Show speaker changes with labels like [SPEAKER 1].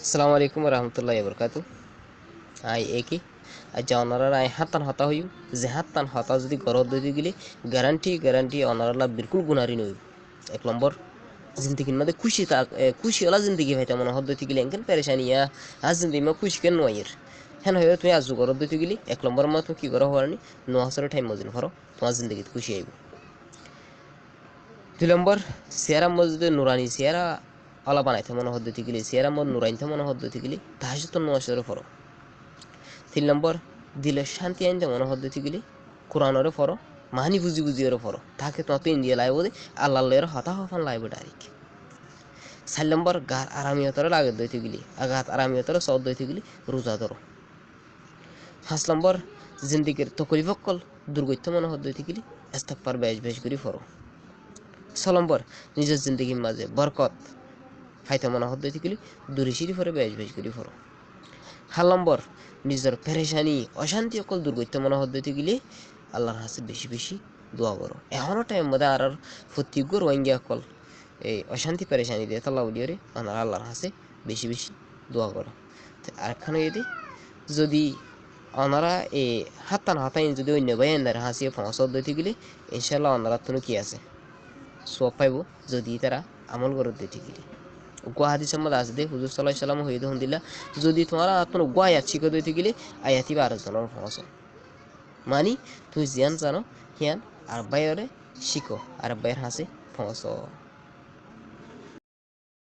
[SPEAKER 1] আসসালামু আলাইকুম রহমতুল্লাহি বরকাতু। আই একি আজ অনারার আই হাতান হতা হইম যে হাতান হতা যদি গরত দইতে গেলে গ্যারান্টি অনারালা বিলকুল গুনারি নই। এক নম্বর জিন্দগির মধ্যে খুশি ওলা জিন্দগি ভাইতে মনে হদ দইতে গেলে এনকেন পেরেশানিয়া আজ জিন্দগি মা খুশি কেন নয়ের হেন হয়ে তুমি আজ গরত দইতে গেলে এক নম্বর মা তুমি কি করা হওয়ারনি ন হাজার টাইম মজিন হরো তোমার জিন্দগিত খুশি আইব। 2 নম্বর চেহারা মসজিদে নুরানি চেহারা আলা বানাইতে মনে হদ্দতি গেলি চেহারা মদ নুরাইতে মনে হদ্দতি গেলি তাহাজুত নমাজের ফরো। 3 নম্বর দিলে শান্তি আনতে মনে হদ্দতি গেলি কোরআনের ফরো মানি বুঝি ফরো তাকে তো ইন্ডিয়া লাইব দে আল্লাহর হতা হফান লাইব ডাইরেক্ট। 4 নম্বর গার আরামিয়তরে লাগে দইতে গেলি আগাত আরামিয়তরে সদ দইতে গেলি রোজা ধরো। 5 নম্বর জিন্দিগির তকলিফকল দুর্গত্য মনে হদ্দতি গেলি ইস্তেগফার বেশ করি ফরো। 6 নম্বর নিজের জিন্দগির মাঝে বরকত ফাইতে মনে হদ্দতি গেলি দূরে সিঁড়ি ফরে বেশ করি ফরো। 7 নম্বর নিজের পেরেশানি অশান্তি অকল দূর করতে মনে হদ্দতি গেলি আল্লাহর হাসে বেশি দোয়া করো। এখনো টাইম মধ্যে আর প্রত্যেক রোহিঙ্গা অকল এই অশান্তি পেরেশানি দিয়ে তাল্লা উলিয়রে আল্লাহর হাসে বেশি দোয়া করো। আরেকখানে যদি ওনারা এই হাতাইন যদি অন্য ভাই হাসিয়ে পৌঁছ দিতে গেলে ইনশাল্লাহ ওনারা তো কি আছে সব পাইব যদি তারা আমল করে দিতে গেলে। গুয়াহাটি সম্মত আছে দে হুজুর সাল্লাহ সাল্লাম হইদ দিলা যদি তোমার আপনার গুয়াহাত শিখে দিতে গেলে আয়াতি 12 জনের পৌঁছ মানি তুমি জিয়ান জানো হিয়ান আর বাইরে শিখো আর বাইর হাসে পৌঁছ।